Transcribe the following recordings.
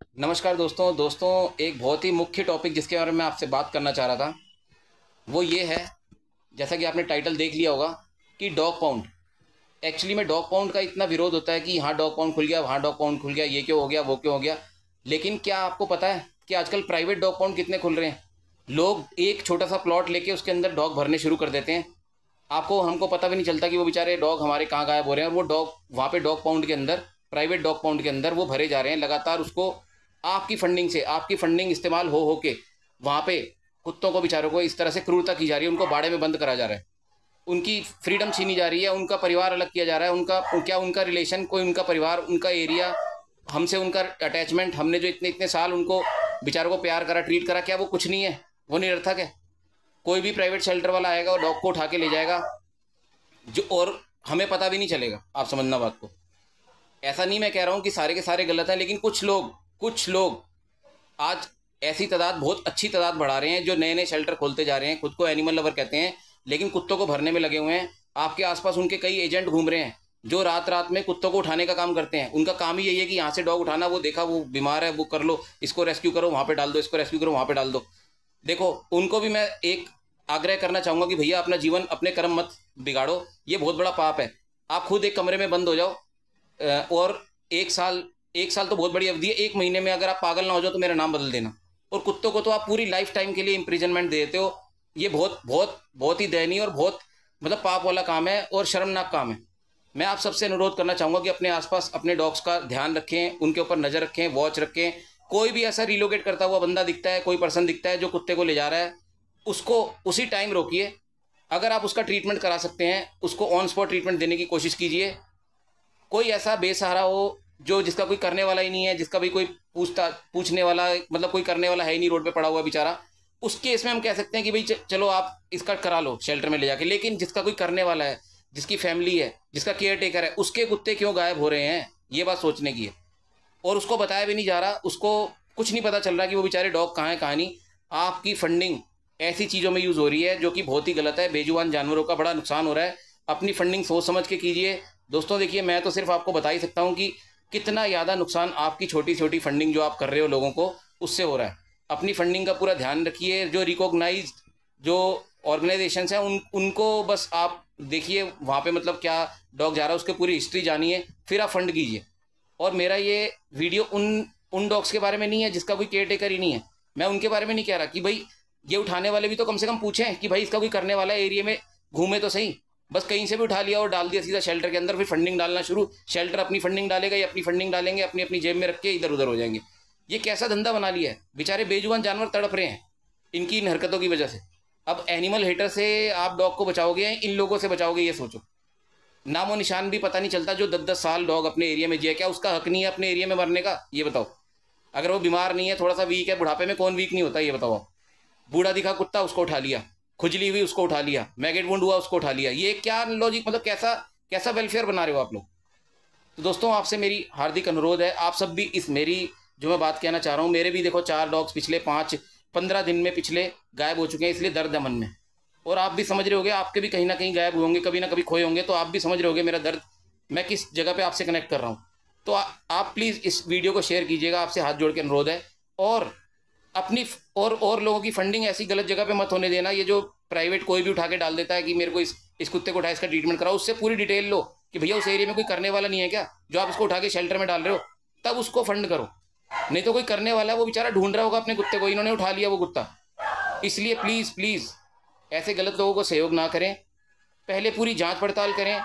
नमस्कार दोस्तों एक बहुत ही मुख्य टॉपिक जिसके बारे में आपसे बात करना चाह रहा था वो ये है। जैसा कि आपने टाइटल देख लिया होगा कि डॉग पाउंड। एक्चुअली में डॉग पाउंड का इतना विरोध होता है कि यहाँ डॉग पाउंड खुल गया, वहाँ डॉग पाउंड खुल गया, ये क्यों हो गया, वो क्यों हो गया। लेकिन क्या आपको पता है कि आजकल प्राइवेट डॉग पाउंड कितने खुल रहे हैं। लोग एक छोटा सा प्लॉट लेके उसके अंदर डॉग भरने शुरू कर देते हैं। आपको हमको पता भी नहीं चलता कि वो बेचारे डॉग हमारे कहाँ गायब हो रहे हैं, और वो डॉग वहाँ पे डॉग पाउंड के अंदर, प्राइवेट डॉग पाउंड के अंदर वो भरे जा रहे हैं लगातार। उसको आपकी फंडिंग से, आपकी फंडिंग इस्तेमाल हो के वहाँ पे कुत्तों को बेचारों को इस तरह से क्रूरता की जा रही है, उनको बाड़े में बंद करा जा रहा है, उनकी फ्रीडम छीनी जा रही है, उनका परिवार अलग किया जा रहा है। उनका क्या, उनका रिलेशन, कोई उनका परिवार, उनका एरिया, हमसे उनका अटैचमेंट, हमने जो इतने इतने साल उनको बेचारों को प्यार करा, ट्रीट करा, क्या वो कुछ नहीं है, वो निरर्थक है। कोई भी प्राइवेट शेल्टर वाला आएगा और डॉग को उठा के ले जाएगा जो, और हमें पता भी नहीं चलेगा। आप समझना बात को। ऐसा नहीं मैं कह रहा हूँ कि सारे के सारे गलत हैं, लेकिन कुछ लोग आज ऐसी तादाद, बहुत अच्छी तादाद बढ़ा रहे हैं जो नए नए शेल्टर खोलते जा रहे हैं, खुद को एनिमल लवर कहते हैं, लेकिन कुत्तों को भरने में लगे हुए हैं। आपके आसपास उनके कई एजेंट घूम रहे हैं जो रात रात में कुत्तों को उठाने का काम करते हैं। उनका काम ही यही है कि यहाँ से डॉग उठाना, वो देखा वो बीमार है, वो कर लो, इसको रेस्क्यू करो, वहाँ पे डाल दो, इसको रेस्क्यू करो, वहाँ पे डाल दो। देखो, उनको भी मैं एक आग्रह करना चाहूंगा कि भैया अपना जीवन, अपने कर्म मत बिगाड़ो, ये बहुत बड़ा पाप है। आप खुद एक कमरे में बंद हो जाओ, और 1 साल, 1 साल तो बहुत बड़ी अवधि है, 1 महीने में अगर आप पागल ना हो जाओ तो मेरा नाम बदल देना। और कुत्तों को तो आप पूरी लाइफ टाइम के लिए इम्प्रिजनमेंट दे देते हो। ये बहुत बहुत बहुत ही दयनीय और बहुत मतलब पाप वाला काम है और शर्मनाक काम है। मैं आप सबसे अनुरोध करना चाहूंगा कि अपने आसपास अपने डॉग्स का ध्यान रखें, उनके ऊपर नज़र रखें, वॉच रखें। कोई भी ऐसा रिलोकेट करता हुआ बंदा दिखता है, कोई पर्सन दिखता है जो कुत्ते को ले जा रहा है, उसको उसी टाइम रोकिए। अगर आप उसका ट्रीटमेंट करा सकते हैं, उसको ऑन स्पॉट ट्रीटमेंट देने की कोशिश कीजिए। कोई ऐसा बेसहारा हो जो, जिसका कोई करने वाला ही नहीं है, जिसका भी कोई पूछने वाला, मतलब कोई करने वाला है ही नहीं, रोड पे पड़ा हुआ बेचारा, उस केस में हम कह सकते हैं कि भाई चलो आप इसका करा लो शेल्टर में ले जाके। लेकिन जिसका कोई करने वाला है, जिसकी फैमिली है, जिसका केयर टेकर है, उसके कुत्ते क्यों गायब हो रहे हैं, ये बात सोचने की है। और उसको बताया भी नहीं जा रहा, उसको कुछ नहीं पता चल रहा कि वो बेचारे डॉग कहाँ है कहाँ नहीं। आपकी फंडिंग ऐसी चीज़ों में यूज़ हो रही है जो कि बहुत ही गलत है। बेजुबान जानवरों का बड़ा नुकसान हो रहा है। अपनी फंडिंग सोच समझ के कीजिए दोस्तों। देखिए, मैं तो सिर्फ आपको बता ही सकता हूँ कि कितना ज़्यादा नुकसान आपकी छोटी छोटी फंडिंग जो आप कर रहे हो लोगों को, उससे हो रहा है। अपनी फंडिंग का पूरा ध्यान रखिए। जो रिकॉग्नाइज जो ऑर्गेनाइजेशंस हैं उनको बस आप देखिए, वहाँ पे मतलब क्या डॉग जा रहा है, उसके पूरी हिस्ट्री जानिए, फिर आप फंड कीजिए। और मेरा ये वीडियो उन उन डॉग्स के बारे में नहीं है जिसका कोई केयर टेकर ही नहीं है। मैं उनके बारे में नहीं कह रहा कि भाई ये उठाने वाले भी तो कम से कम पूछें कि भाई इसका कोई करने वाला है, एरिया में घूमे तो सही। बस कहीं से भी उठा लिया और डाल दिया सीधा शेल्टर के अंदर, फिर फंडिंग डालना शुरू। शेल्टर अपनी फंडिंग डालेगा, ये अपनी फंडिंग डालेंगे, अपनी अपनी जेब में रख के इधर उधर हो जाएंगे। ये कैसा धंधा बना लिया है। बेचारे बेजुबान जानवर तड़प रहे हैं इनकी इन हरकतों की वजह से। अब एनिमल हेटर से आप डॉग को बचाओगे, इन लोगों से बचाओगे, ये सोचो। नामो निशान भी पता नहीं चलता। जो 10-10 साल डॉग अपने एरिया में जिया, क्या उसका हक नहीं है अपने एरिया में मरने का, ये बताओ। अगर वो बीमार नहीं है, थोड़ा सा वीक है, बुढ़ापे में कौन वीक नहीं होता, ये बताओ आप। बूढ़ा दिखा कुत्ता, उसको उठा लिया, खुजली हुई उसको उठा लिया, मैगेट वुंड हुआ उसको उठा लिया। ये क्या लॉजिक, मतलब कैसा कैसा वेलफेयर बना रहे हो आप लोग। तो दोस्तों, आपसे मेरी हार्दिक अनुरोध है, आप सब भी इस मेरी जो मैं बात कहना चाह रहा हूँ, मेरे भी देखो 4 डॉग्स पिछले 5-15 दिन में पिछले गायब हो चुके हैं, इसलिए दर्द है मन में। और आप भी समझ रहे होंगे, आपके भी कहीं ना कहीं गायब होंगे, कभी ना कभी खोए होंगे, तो आप भी समझ रहे होंगे मेरा दर्द, मैं किस जगह पे आपसे कनेक्ट कर रहा हूँ। तो आप प्लीज़ इस वीडियो को शेयर कीजिएगा, आपसे हाथ जोड़ के अनुरोध है। और अपनी और लोगों की फंडिंग ऐसी गलत जगह पे मत होने देना। ये जो प्राइवेट कोई भी उठा के डाल देता है कि मेरे को इस कुत्ते को उठा, इसका ट्रीटमेंट कराओ, उससे पूरी डिटेल लो कि भैया उस एरिया में कोई करने वाला नहीं है क्या, जो आप इसको उठा के शेल्टर में डाल रहे हो, तब उसको फंड करो। नहीं तो कोई करने वाला है, वो बेचारा ढूंढ रहा होगा अपने कुत्ते को, इन्होंने उठा लिया वो कुत्ता। इसलिए प्लीज़ प्लीज़ ऐसे गलत लोगों को सहयोग ना करें। पहले पूरी जांच पड़ताल करें।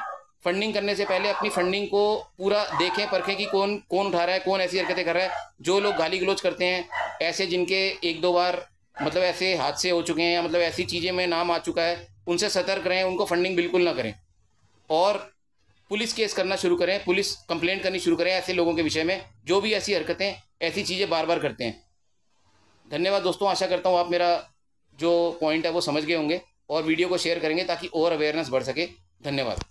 फंडिंग करने से पहले अपनी फंडिंग को पूरा देखें, परखें कि कौन कौन उठा रहा है, कौन ऐसी हरकतें कर रहा है। जो लोग गाली गलौज करते हैं, ऐसे जिनके 1-2 बार मतलब ऐसे हादसे हो चुके हैं, या मतलब ऐसी चीज़ें में नाम आ चुका है, उनसे सतर्क रहें, उनको फंडिंग बिल्कुल ना करें। और पुलिस केस करना शुरू करें, पुलिस कंप्लेंट करनी शुरू करें ऐसे लोगों के विषय में जो भी ऐसी हरकतें, ऐसी चीज़ें बार बार करते हैं। धन्यवाद दोस्तों, आशा करता हूँ आप मेरा जो पॉइंट है वो समझ गए होंगे और वीडियो को शेयर करेंगे ताकि और अवेयरनेस बढ़ सके। धन्यवाद।